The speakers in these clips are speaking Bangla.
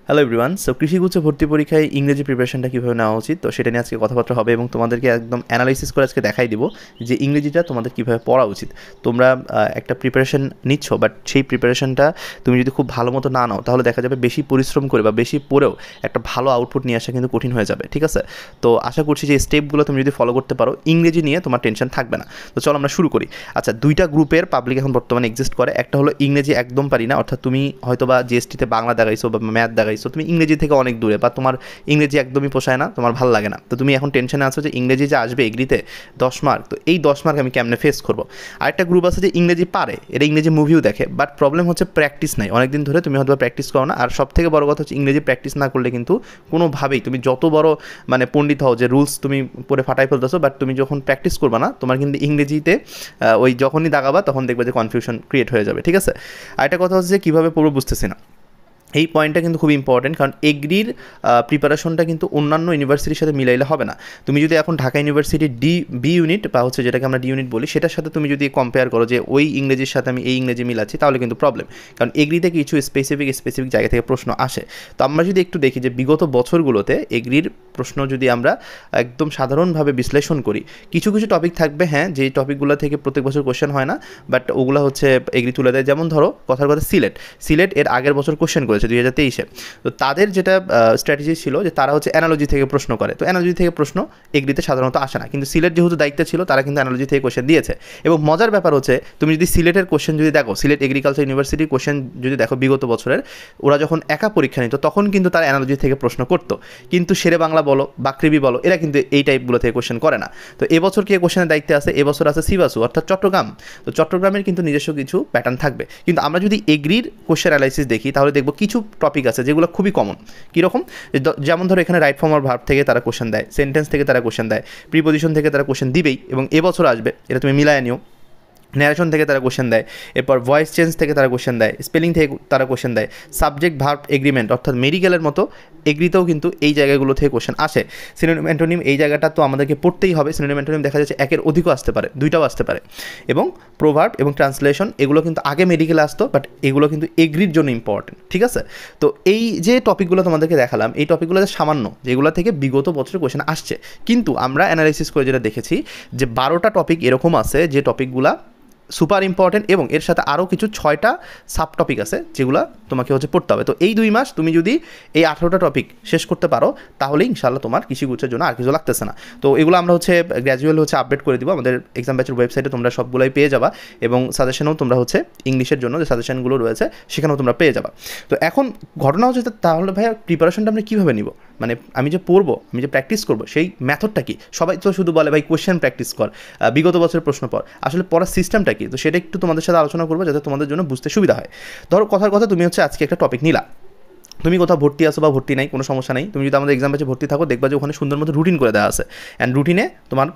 Hello everyone. সো কৃষিগুচ্ছ ভর্তি পরীক্ষায় ইংরেজি প্রিপারেশনটা কীভাবে নেওয়া উচিত, তো সেটা নিয়ে আজকে কথাবার্তা হবে এবং তোমাদেরকে একদম অ্যানালাইসিস করে আজকে দেখাই দিব যে ইংরেজিটা তোমাদের কীভাবে পড়া উচিত। তোমরা একটা প্রিপারেশন নিচ্ছ, বাট সেই প্রিপারেশনটা তুমি যদি খুব ভালো মতো না নাও তাহলে দেখা যাবে বেশি পরিশ্রম করে বা বেশি পড়েও একটা ভালো আউটপুট নিয়ে আসা কিন্তু কঠিন হয়ে যাবে। ঠিক আছে, তো আশা করছি যে স্টেপগুলো তুমি যদি ফলো করতে পারো ইংরেজি নিয়ে তোমার টেনশন থাকবে না। তো চলো আমরা শুরু করি। আচ্ছা, দুইটা গ্রুপের পাবলিক এখন বর্তমানে এক্সিস্ট করে। একটা হলো ইংরেজি একদম পারি না, অর্থাৎ তুমি হয়তো বা জিএসটিতে বাংলা দেখাইছো বা ম্যাথ দেখাইছো, তুমি ইংরেজি থেকে অনেক দূরে বা তোমার ইংরেজি একদমই পোষায় না, তোমার ভালো লাগে না, তো তুমি এখন টেনশনে আছো যে ইংরেজি যে আসবে এগ্রিতে 10 মার্ক, তো এই 10 মার্ক আমি কেমনে ফেস করবো। আরেকটা গ্রুপ আছে যে ইংরেজি পারে, এটা ইংরেজি মুভিও দেখে, বাট প্রবলেম হচ্ছে প্র্যাকটিস নাই, অনেকদিন ধরে তুমি হয়তো প্র্যাকটিস করো না। আর সব থেকে বড় কথা হচ্ছে ইংরেজি প্র্যাকটিস না করলে কিন্তু কোনোভাবেই তুমি যত বড় পণ্ডিত হও, যে রুলস তুমি পরে ফাটাই ফেলতেছো, বাট তুমি যখন প্র্যাকটিস করবা না তোমার কিন্তু ইংরেজিতে ওই যখনই দাগাবা তখন দেখবে যে কনফিউশন ক্রিয়েট হয়ে যাবে। ঠিক আছে, আরেকটা কথা হচ্ছে যে কীভাবে পড়বো বুঝতেছি না, এই পয়েন্টটা কিন্তু খুব ইম্পর্টেন্ট, কারণ এগ্রির প্রিপারেশনটা কিন্তু অন্যান্য ইউনিভার্সিটির সাথে মিলাইলে হবে না। তুমি যদি এখন ঢাকা ইউনিভার্সিটির বি ইউনিট বা হচ্ছে যেটাকে আমরা ডি ইউনিট বলি, সেটার সাথে তুমি যদি কম্পেয়ার করো যে ওই ইংরেজির সাথে আমি এই ইংরেজি মিলাচ্ছি, তাহলে কিন্তু প্রবলেম। কারণ এগ্রিতে কিছু স্পেসিফিক জায়গা থেকে প্রশ্ন আসে। তো আমরা যদি একটু দেখি যে বিগত বছরগুলোতে এগ্রির প্রশ্ন যদি আমরা একদম সাধারণভাবে বিশ্লেষণ করি, কিছু কিছু টপিক থাকবে, হ্যাঁ, যে টপিকগুলো থেকে প্রত্যেক বছর কোশ্চেন হয় না, বাট ওগুলো হচ্ছে এগ্রি তুলে দেয়। যেমন ধরো কথার কথা সিলেট এর আগের বছর কোশ্চেন করেছে 2023-এ। তো তাদের যেটা স্ট্র্যাটেজি ছিল যে তারা হচ্ছে অ্যানালজি থেকে প্রশ্ন করে, তো অ্যানালজি থেকে প্রশ্ন এগ্রিতে সাধারণত আসে না, কিন্তু সিলেট যেহেতু দায়িত্ব ছিল তারা কিন্তু অ্যানালজি থেকে কোশ্চেন দিয়েছে। এবং মজার ব্যাপার হচ্ছে তুমি যদি সিলেটের কোশ্চেন যদি দেখো, সিলেট এগ্রিকালচার ইউনিভার্সিটির কোশ্চেন যদি দেখো বিগত বছরের, ওরা যখন একা পরীক্ষা নিত তখন কিন্তু তারা অ্যানালজি থেকে প্রশ্ন করতো, কিন্তু শেরে বাংলা বলো, বাকৃবি বলো, এরা কিন্তু এই টাইপগুলো থেকে কোশ্চেন করে না। তো এবছর কে কোশ্চেনের দায়িত্বে আছে? এবছর আছে সিবাসু, অর্থাৎ চট্টগ্রাম। তো চট্টগ্রামের কিন্তু নিজস্ব কিছু প্যাটার্ন থাকবে, কিন্তু আমরা যদি এগ্রির কোশ্চেন অ্যানালাইসিস দেখি তাহলে দেখবো কিছু টপিক আছে যেগুলো খুবই কমন। কীরকম? যেমন ধরো এখানে রাইট ফর্ম আর ভার্ব থেকে তারা কোশ্চেন দেয়, সেন্টেন্স থেকে তারা কোশ্চেন দেয়, প্রিপোজিশন থেকে তারা কোশ্চেন দিবেই এবং এবছর আসবে, এটা তুমি মিলায় নিও। ন্যারেশন থেকে তারা কোশ্চেন দেয়, এরপর ভয়েস চেঞ্জ থেকে তারা কোশ্চেন দেয়, স্পেলিং থেকে তারা কোশ্চেন দেয়, সাবজেক্ট ভার্ব এগ্রিমেন্ট অর্থাৎ মেডিকেলের মতো এগ্রিতেও কিন্তু এই জায়গাগুলো থেকে কোশ্চেন আসে। সিনোনিম অ্যান্টোনিম এই জায়গাটা তো আমাদেরকে পড়তেই হবে। সিনোনিম অ্যান্টোনিম দেখা যাচ্ছে একের অধিকও আসতে পারে, দুইটাও আসতে পারে। এবং প্রোভার্ব এবং ট্রান্সলেশন এগুলো কিন্তু আগে মেডিকেলে আসতো, বাট এগুলো কিন্তু এগ্রির জন্য ইম্পর্টেন্ট। ঠিক আছে, তো এই যে টপিকগুলো তোমাদেরকে দেখালাম, এই টপিকগুলো সামান্য, যেগুলো থেকে বিগত বছরের কোশ্চেন আসছে, কিন্তু আমরা অ্যানালাইসিস করে যেটা দেখেছি যে 12টা টপিক এরকম আছে যে টপিকগুলা সুপার ইম্পর্টেন্ট এবং এর সাথে আরও কিছু 6টা সাব টপিক আছে যেগুলো তোমাকে হচ্ছে পড়তে হবে। তো এই 2 মাস তুমি যদি এই 18টা টপিক শেষ করতে পারো তাহলে ইনশাল্লাহ তোমার কৃষিগুচ্ছের জন্য আর কিছু লাগতেছে না। তো এগুলো আমরা হচ্ছে গ্র্যাজুয়াল হচ্ছে আপডেট করে দিব আমাদের এক্সাম ব্যাচের ওয়েবসাইটে, তোমরা সবগুলোই পেয়ে যাবা এবং সাজেশনও তোমরা হচ্ছে ইংলিশের জন্য যে সাজেশনগুলো রয়েছে সেখানেও তোমরা পেয়ে যাবা। তো এখন ঘটনা হচ্ছে তাহলে ভাইয়া প্রিপারেশনটা আমরা কীভাবে নিব, মানে আমি যে পড়বো, আমি যে প্র্যাকটিস করবো, সেই মেথডটা কি? সবাই তো শুধু বলে ভাই কোশ্চেন প্র্যাকটিস কর, বিগত বছরের প্রশ্ন পড়, আসলে পড়ার সিস্টেমটা কি? তো সেটা একটু তোমাদের সাথে আলোচনা করবো যাতে তোমাদের জন্য বুঝতে সুবিধা হয়। ধরো কথার কথা তুমি হচ্ছে আজকে একটা টপিক নিলা, তুমি কোথাও ভর্তি আসো বা ভর্তি নাই, কোনো সমস্যা নেই। তুমি যদি আমাদের এক্সাম ব্যাচে ভর্তি থাকো দেখবা যে ওখানে সুন্দর মতো রুটিন করে দেওয়া আছে, অ্যান্ড রুটিনে তোমার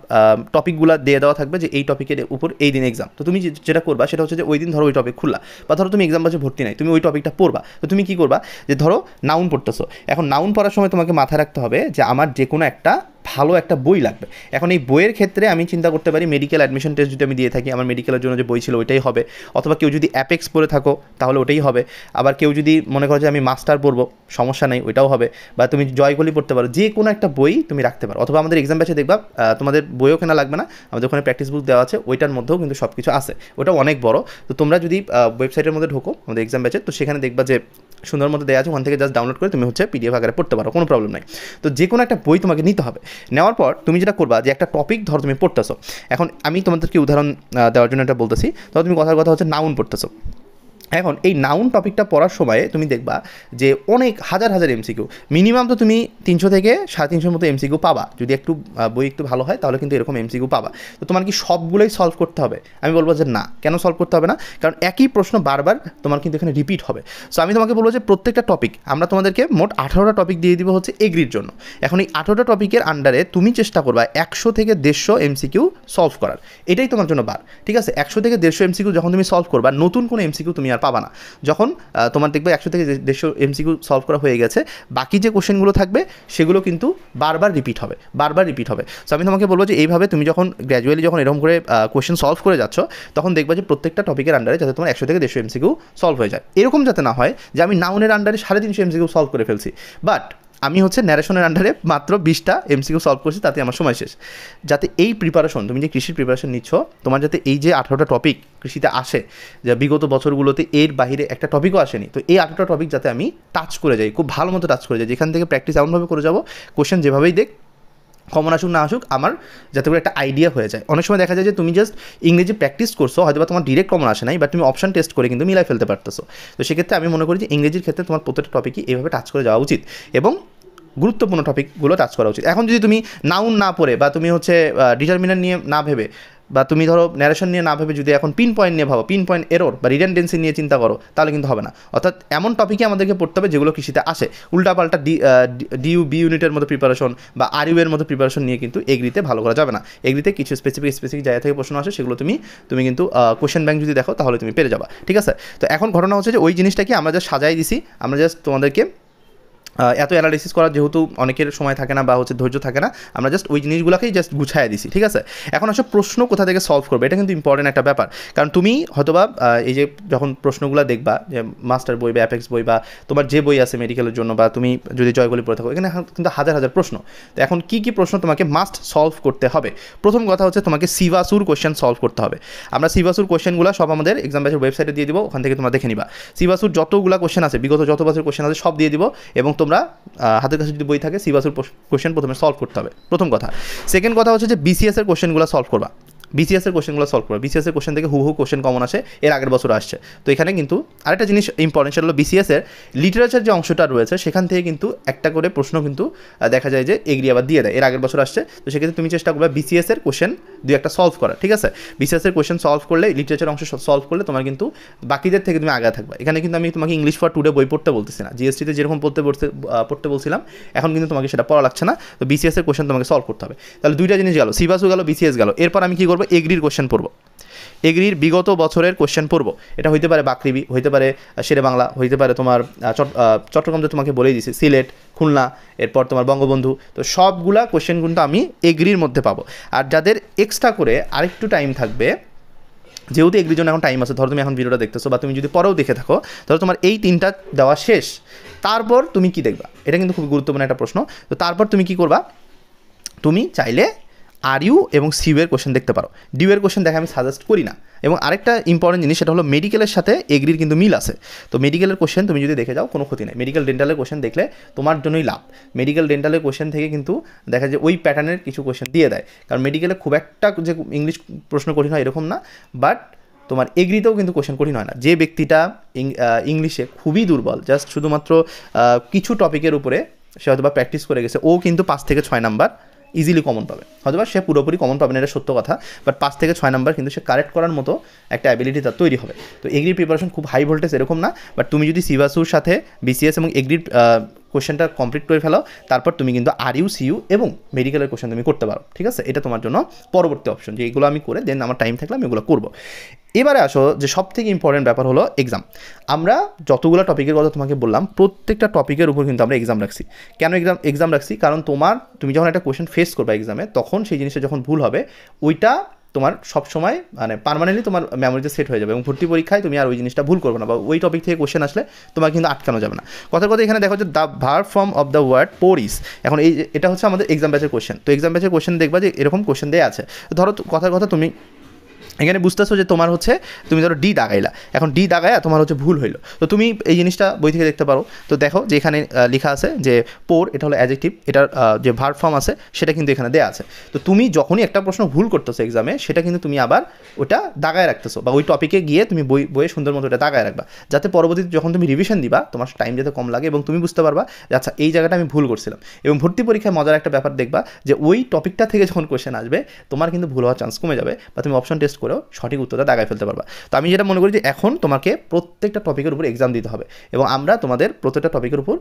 টপিকগুলো দিয়ে দেওয়া থাকবে যে এই টপিকের উপর এই দিন এক্সাম। তো তুমি যেটা করবা সেটা হচ্ছে যে ওই দিন ধরো ওই টপিক খুললা, বা ধরো তুমি এক্সাম ব্যাচে ভর্তি নাই, তুমি ওই টপিকটা পড়বা। তো তুমি কী করবা, যে ধরো নাউন পড়তেছো, এখন নাউন পড়ার সময় তোমাকে মাথায় রাখতে হবে যে আমার যে কোনো একটা ভালো একটা বই লাগবে। এখন এই বইয়ের ক্ষেত্রে আমি চিন্তা করতে পারি মেডিকেল অ্যাডমিশন টেস্ট যদি আমি দিয়ে থাকি, আমার মেডিকেলের জন্য যে বই ছিল ওইটাই হবে, অথবা কেউ যদি অ্যাপেক্স পড়ে থাকো তাহলে ওটাই হবে। আবার কেউ যদি মনে করো যে আমি মাস্টার পড়বো, সমস্যা নেই, ওইটাও হবে। বা তুমি জয়কলি পড়তে পারো, যে কোনো একটা বই তুমি রাখতে পারো। অথবা আমাদের এক্সাম ব্যাচে দেখবা তোমাদের বইও কেনা লাগবে না, আমাদের ওখানে প্র্যাকটিস বুক দেওয়া আছে, ওইটার মধ্যেও কিন্তু সব কিছু আছে, ওটা অনেক বড়। তো তোমরা যদি ওয়েবসাইটের মধ্যে ঢোকো আমাদের এক্সাম ব্যাচে, তো সেখানে দেখবা যে সুন্দর মতো দেওয়া আছে, ওখান থেকে জাস্ট ডাউনলোড করে তুমি হচ্ছে পিডিএফ আকারে পড়তে পারো, কোনো প্রবলেম নাই। তো যে কোনো একটা বই তোমাকে নিতে হবে। নেওয়ার পর তুমি যেটা করবা যে একটা টপিক ধরো তুমি পড়তেছো, এখন আমি তোমাদেরকে উদাহরণ দেওয়ার জন্য এটা বলতেছি। ধরো তুমি কথার কথা হচ্ছে নাউন পড়তেছো, এখন এই নাউন টপিকটা পড়ার সময়ে তুমি দেখবা যে অনেক হাজার এমসিকিউ, মিনিমাম তো তুমি 300 থেকে 350 মতো এমসিকিউ পাবা, যদি একটু বই একটু ভালো হয় তাহলে কিন্তু এরকম এমসিকিউ পাবা। তো তোমার কি সবগুলোই সলভ করতে হবে? আমি বলবো যে না, কেন সলভ করতে হবে না, কারণ একই প্রশ্ন বারবার তোমার কিন্তু এখানে রিপিট হবে। সো আমি তোমাকে বলবো যে প্রত্যেকটা টপিক আমরা তোমাদেরকে মোট 18টা টপিক দিয়ে দিব হচ্ছে এগ্রির জন্য। এখন এই 18টা টপিকের আন্ডারে তুমি চেষ্টা করবা 100 থেকে 150 এমসিকিউ সলভ করার, এটাই তোমার জন্য বার। ঠিক আছে, 100 থেকে 150 এমসিকিউ যখন তুমি সলভ করবা, নতুন কোনো এমসিকিউ তুমি আর পাবা না। যখন তোমার দেখবে 100 থেকে 150 এমসিকিউ সলভ করা হয়ে গেছে, বাকি যে কোশ্চেনগুলো থাকবে সেগুলো কিন্তু বারবার রিপিট হবে। সো আমি তোমাকে বলবো যে এইভাবে তুমি যখন গ্র্যাজুয়ালি যখন এরকম করে কোশ্চেন সলভ করে যাচ্ছ, তখন দেখবা যে প্রত্যেকটা টপিকের আন্ডারে যাতে তোমার 100 থেকে 150 এমসিকিউ সলভ হয়ে যায়। এরকম যাতে না হয় যে আমি নাউনের আন্ডারে 350 এমসিকিউ সলভ করে ফেলছি, বাট আমি হচ্ছে ন্যারেশনের আন্ডারে মাত্র 20টা এমসিকিউ সলভ করছি, তাতে আমার সময় শেষ। যাতে এই প্রিপারেশন, তুমি যে কৃষির প্রিপারেশন নিচ্ছ, তোমার যাতে এই যে 18টা টপিক কৃষিতে আসে, যা বিগত বছরগুলোতে এর বাইরে একটা টপিকও আসেনি, তো এই 18টা টপিক যাতে আমি টাচ করে যাই, খুব ভালো মতো টাচ করে যাই, যেখান থেকে প্র্যাকটিস এমনভাবে করে যাবো, কোশ্চেন যেভাবেই দেখ, কমন আসুক না আসুক, আমার যাতে করে একটা আইডিয়া হয়ে যায়। অনেক সময় দেখা যায় যে তুমি জাস্ট ইংরেজি প্র্যাকটিস করছো, হয়তো বা তোমার ডিরেক্ট কমন আসে নাই, বাট তুমি অপশন টেস্ট করে কিন্তু মিলাই ফেলতে পারতেছো। তো সেক্ষেত্রে আমি মনে করি যে ইংরেজির ক্ষেত্রে তোমার প্রত্যেকটা টপিকই এভাবে টাচ করে যাওয়া উচিত এবং গুরুত্বপূর্ণ টপিকগুলো টাচ করা উচিত। এখন যদি তুমি নাউন না পড়ে বা তুমি হচ্ছে ডিটারমিনার নিয়ে না ভেবে, বা তুমি ধরো ন্যারেশন নিয়ে না ভেবে যদি এখন পিন পয়েন্ট নিয়ে ভাবো, পিন পয়েন্ট এরর বা রিডান্ডেন্সি নিয়ে চিন্তা করো, তাহলে কিন্তু হবে না। অর্থাৎ এমন টপিকই আমাদেরকে পড়তে হবে যেগুলো কৃষিতে আসে। উল্টাপাল্টা ডিইউ বি ইউনিটের মতো প্রিপারেশন বা আরইউ এর মতো প্রিপারেশন নিয়ে কিন্তু এগ্রিতে ভালো করা যাবে না। এগ্রিতে কিছু স্পেসিফিক জায়গা থেকে প্রশ্ন আসে, সেগুলো তুমি কিন্তু কোশ্চেন ব্যাংক যদি দেখো তাহলে তুমি পেরে যাবা, ঠিক আছে? তো এখন ঘটনা হচ্ছে যে ওই জিনিসটাকে আমরা জাস্ট সাজাই দিছি, আমরা জাস্ট তোমাদেরকে এত অ্যানালিসিস করার যেহেতু অনেকের সময় থাকে না বা হচ্ছে ধৈর্য থাকে না, আমরা জাস্ট ওই জিনিসগুলোকেই জাস্ট গুছাই দিছি, ঠিক আছে? এখন আসলে প্রশ্ন কোথা থেকে সলভ করবে, এটা কিন্তু ইম্পর্টেন্ট একটা ব্যাপার। কারণ তুমি হয়তোবা এই যে যখন প্রশ্নগুলো দেখবা, যে মাস্টার বই বা অ্যাপেক্স বই বা তোমার যে বই আছে মেডিকেলের জন্য, বা তুমি যদি জয়গুলি পড়ে থাকো, এখানে কিন্তু হাজার হাজার প্রশ্ন। তো এখন কী কী প্রশ্ন তোমাকে মাস্ট সলভ করতে হবে? প্রথম কথা হচ্ছে তোমাকে সিভাসুর কোশ্চেন সলভ করতে হবে। আমরা সিভাসুর কোশ্চেনগুলো সব আমাদের এক্সাম ব্যাচের ওয়েবসাইটে দিয়ে দিব, ওখান থেকে তোমরা দেখে নিবা। সিভাসুর যতগুলো কোশ্চেন আছে, বিগত যত বছর কোশ্চেন আছে সব দিয়ে দিব, এবং তোমরা হাতের কাছে যদি বই থাকে সিভাসুর কোশ্চেন প্রথমে সলভ করতে হবে, প্রথম কথা। সেকেন্ড কথা হচ্ছে যে বিসিএস এর কোশ্চেনগুলো সলভ করবা। বিসিএস এর কোশ্চেন থেকে হুবহু কোশ্চেন কমন আসে, এর আগের বছর আসছে। তো এখানে কিন্তু আরেকটা জিনিস ইম্পর্টেন্ট, সেটা হলো বিসিএস এর লিটারেচার যে অংশটা রয়েছে, সেখান থেকে কিন্তু একটা করে প্রশ্ন কিন্তু দেখা যায় যে এগ্রি আবার দিয়ে দেয়, এর আগের বছর আসছে। তো সেক্ষেত্রে তুমি চেষ্টা করবে বিসিএস এর কোশ্চেন দুই একটা সলভ করা, ঠিক আছে? বিসিএস এর কোশ্চেন সলভ করলে, লিটারেচার অংশ সলভ করলে তোমার কিন্তু বাকিদের থেকে তুমি আগে থাকবে। এখানে কিন্তু আমি তোমাকে ইংলিশ ফর টুডে বই পড়তে বলতেছি না, জিএসটিতে যেরকম পড়তে বলছিলাম, এখন কিন্তু তোমাকে সেটা পড়া লাগছে না। তো বিসিএস এর কোশ্চেন তোমাকে সলভ করতে হবে। তাহলে দুইটা জিনিস গেল, সিভাসু গেল, বিসিএস গেল। এরপর আমি কী করবো? এগ্রির কোশ্চেন পড়বো, এগ্রির বিগত বছরের কোশ্চেন পড়বো। এটা হইতে পারে বাকৃবি, হইতে পারে শেরে বাংলা, হইতে পারে তোমার চট্টগ্রাম, যে তোমাকে বলেই দিছি, সিলেট, খুলনা, এরপর তোমার বঙ্গবন্ধু। তো সবগুলা কোশ্চেন কিন্তু আমি এগ্রির মধ্যে পাবো। আর যাদের এক্সট্রা করে আরেকটু টাইম থাকবে, যেহেতু এগ্রির জন্য এখন টাইম আছে, ধরো তুমি এখন ভিডিওটা দেখতেছো বা তুমি যদি পরেও দেখে থাকো, ধরো তোমার এই 3টা দেওয়া শেষ, তারপর তুমি কি দেখবা? এটা কিন্তু খুব গুরুত্বপূর্ণ একটা প্রশ্ন। তো তারপর তুমি কি করবা? তুমি চাইলে আরইউ এবং সিইউ এর কোশ্চেন দেখতে পারো। ডিউ এর কোশ্চেন দেখা আমি সাজেস্ট করি না। এবং আরেকটা ইম্পর্টেন্ট জিনিস, সেটা হলো মেডিকেলের সাথে এগ্রির কিন্তু মিল আছে। তো মেডিকেলের কোশ্চেন তুমি যদি দেখে যাও, কোনো ক্ষতি নেই। মেডিকেল ডেন্টালের কোশ্চেন দেখলে তোমার জন্যই লাভ। মেডিকেল ডেন্টালের কোশ্চেন থেকে কিন্তু দেখা যায় ওই প্যাটার্নের কিছু কোশ্চেন দিয়ে দেয়। কারণ মেডিকেলে খুব একটা যে ইংলিশ প্রশ্ন কঠিন হয় এরকম না, বাট তোমার এগ্রিতেও কিন্তু কোশ্চেন কঠিন হয় না। যে ব্যক্তিটা ইংলিশে খুবই দুর্বল, জাস্ট শুধুমাত্র কিছু টপিকের উপরে সে হয়তো বা প্র্যাকটিস করে গেছে, ও কিন্তু 5 থেকে 6 নাম্বার ইজিলি কমন পাবে। হয়তো বা সে পুরোপুরি কমন পাবে না, এটা সত্য কথা, বাট 5 থেকে 6 নাম্বার কিন্তু সে কারেক্ট করার মতো একটা অ্যাবিলিটি তার তৈরি হবে। তো এগ্রির প্রিপারেশন খুব হাই ভোল্টেজ এরকম না, বাট তুমি যদি সিভাসুর সাথে বিসিএস এবং এগ্রির কোশ্চেনটা কমপ্লিট করে ফেলো, তারপর তুমি কিন্তু আরইউ, সিইউ এবং মেডিকেলের কোশ্চেন তুমি করতে পারো, ঠিক আছে? এটা তোমার জন্য পরবর্তী অপশন, যে এগুলো আমি করে দেন আমার টাইম থাকলে আমি এগুলো করবো। এবারে আসো যে সব থেকে ইম্পর্টেন্ট ব্যাপার হলো এক্সাম। আমরা যতগুলো টপিকের কথা তোমাকে বললাম, প্রত্যেকটা টপিকের উপর কিন্তু আমরা এক্সাম রাখছি। কেন এক্সাম রাখছি? কারণ তুমি যখন একটা কোশ্চেন ফেস করবে এক্সামে, তখন সেই জিনিসটা যখন ভুল হবে, ওইটা তোমার সবসময় মানে পার্মানেন্টলি তোমার মেমোরিতে সেট হয়ে যাবে, এবং ভর্তি পরীক্ষায় তুমি আর ওই জিনিসটা ভুল করবে না, বা ওই টপিক থেকে কোশ্চেন আসলে তোমার কিন্তু আটকানো যাবে না। কথার কথা এখানে দেখো যে the verb form of the word pour is. এখন এটা হচ্ছে আমাদের এক্সাম ব্যাচের কোশ্চেন। তো এক্সাম ব্যাচের কোশ্চেন দেখবা যে এরকম কোশ্চেন দেওয়া আছে। ধরো কথার কথা তুমি এখানে বুঝতেছো যে তোমার হচ্ছে, তুমি ধরো ডি দাগাইলা, এখন ডি দাগায়া তোমার হচ্ছে ভুল হইলো। তো তুমি এই জিনিসটা বই থেকে দেখতে পারো। তো দেখো যে এখানে লেখা আছে যে পোর, এটা হলো অ্যাডজেক্টিভ, এটার যে ভার্ব ফর্ম আছে সেটা কিন্তু এখানে দেওয়া আছে। তো তুমি যখনই একটা প্রশ্ন ভুল করতেছো এক্সামে, সেটা কিন্তু তুমি আবার ওটা দাগায় রাখতেছো, বা ওই টপিকে গিয়ে তুমি বইয়ে সুন্দর মতো ওটা দাগায় রাখবা, যাতে পরবর্তীতে যখন তুমি রিভিশন দিবা তোমার টাইম যাতে কম লাগে, এবং তুমি বুঝতে পারবা যে আচ্ছা এই জায়গাটা আমি ভুল করছিলাম। এবং ভর্তি পরীক্ষায় মজার একটা ব্যাপার দেখবা যে ওই টপিকটা থেকে যখন কোশ্চেন আসবে, তোমার কিন্তু ভুল হওয়ার চান্স কমে যাবে, বা তুমি অপশন টেস্ট করেও সঠিক উত্তরটা দাগায় ফেলতে পারবা। তো আমি যেটা মনে করি যে এখন তোমাকে প্রত্যেকটা টপিকের উপর এক্সাম দিতে হবে এবং আমরা তোমাদের প্রত্যেকটা টপিকের উপর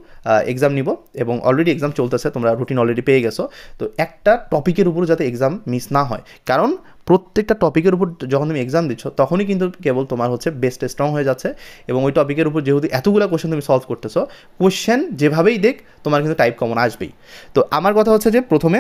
এক্সাম নিব এবং অলরেডি এক্সাম চলতেছে, তোমরা রুটিন অলরেডি পেয়ে গেছো। তো একটা টপিকের উপর যাতে এক্সাম মিস না হয়, কারণ প্রত্যেকটা টপিকের উপর যখন তুমি এক্সাম দিচ্ছ তখনই কিন্তু কেবল তোমার হচ্ছে বেস্ট স্ট্রং হয়ে যাচ্ছে এবং ওই টপিকের উপর যেহেতু এতগুলো কোশ্চেন তুমি সলভ করতেছো, কোশ্চেন যেভাবেই দেখ তোমার কিন্তু টাইপ কমন আসবেই। তো আমার কথা হচ্ছে যে প্রথমে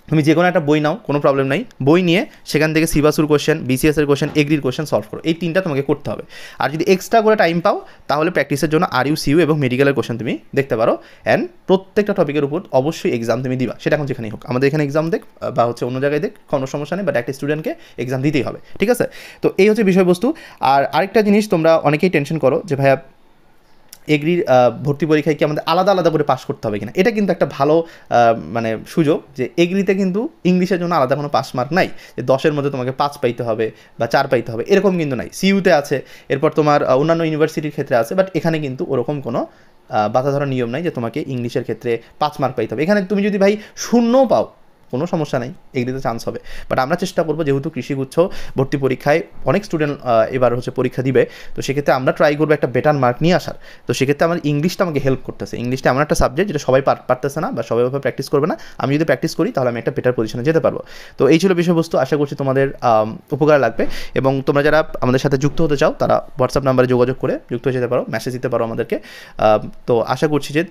তুমি যে কোনো একটা বই নাও, কোনো প্রবলেম নাই, বই নিয়ে সেখান থেকে সিবাসুর কোশ্চেন, বিসিএসের কোশ্চেন, এগ্রির কোশ্চেন সলভ করো। এই তিনটা তোমাকে করতে হবে। আর যদি এক্সট্রা করে টাইম পাও তাহলে প্র্যাকটিসের জন্য আরইউ, সিইউ এবং মেডিকেলের কোশ্চেন তুমি দেখতে পারো। অ্যান্ড প্রত্যেকটা টপিকের উপর অবশ্যই এক্সাম তুমি দিবা, সেটা এখন যেখানেই হোক। আমাদের এখানে এক্সাম দেখ বা হচ্ছে অন্য জায়গায় দেখ, কোনো সমস্যা নেই, বাট একটা স্টুডেন্টকে এক্সাম দিতেই হবে, ঠিক আছে? তো এই হচ্ছে বিষয়বস্তু। আর আরেকটা জিনিস তোমরা অনেকেই টেনশন করো যে ভাইয়া এগ্রির ভর্তি পরীক্ষায় কি আমাদের আলাদা আলাদা করে পাস করতে হবে কিনা। এটা কিন্তু একটা ভালো মানে সুযোগ যে এগ্রিতে কিন্তু ইংলিশের জন্য আলাদা কোনো পাস মার্ক নাই যে 10-এর মধ্যে তোমাকে 5 পাইতে হবে বা 4 পাইতে হবে, এরকম কিন্তু নাই। সিইউতে আছে, এরপর তোমার অন্যান্য ইউনিভার্সিটির ক্ষেত্রে আছে, বাট এখানে কিন্তু ওরকম কোনো বাধা ধরার নিয়ম নাই যে তোমাকে ইংলিশের ক্ষেত্রে 5 মার্ক পাইতে হবে। এখানে তুমি যদি ভাই 0 পাও কোনো সমস্যা নেই, এগ্রিতে চান্স হবে। বাট আমরা চেষ্টা করবো, যেহেতু কৃষিগুচ্ছ ভর্তি পরীক্ষায় অনেক স্টুডেন্ট এবার হচ্ছে পরীক্ষা দিবে, তো সেক্ষেত্রে আমরা ট্রাই করবো একটা বেটার মার্ক নিয়ে আসার। তো সেক্ষেত্রে আমার ইংলিশটা আমাকে হেল্প করতেছে। ইংলিশটা এমন একটা সাবজেক্ট যেটা সবাই পারতেছে না বা সবাই ওভাবে প্র্যাকটিস করবে না। আমি যদি প্র্যাকটিস করি তাহলে আমি একটা বেটার পজিশনে যেতে পারবো। তো এই ছিল বিষয়বস্তু। আশা করছি তোমাদের উপকার লাগবে এবং তোমরা যারা আমাদের সাথে যুক্ত হতে চাও তারা হোয়াটসঅ্যাপ নাম্বারে যোগাযোগ করে যুক্ত হয়ে যেতে পারো, মেসেজ দিতে পারো আমাদেরকে। তো আশা করছি যে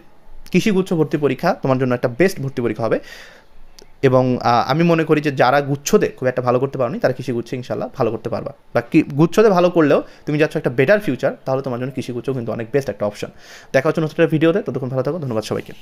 কৃষিগুচ্ছ ভর্তি পরীক্ষা তোমার জন্য একটা বেস্ট ভর্তি পরীক্ষা হবে এবং আমি মনে করি যে যারা গুচ্ছতে খুব একটা ভালো করতে পারোনি তারা কৃষিগুচ্ছে ইনশাল্লাহ ভালো করতে পারবা। বা গুচ্ছতে ভালো করলেও তুমি যাচ্ছ একটা বেটার ফিউচার, তাহলে তোমার জন্য কৃষিগুচ্ছ কিন্তু অনেক বেস্ট একটা অপশন। দেখা হচ্ছে নতুন একটা ভিডিওতে, ততক্ষণ ভালো থাকো। ধন্যবাদ সবাইকে।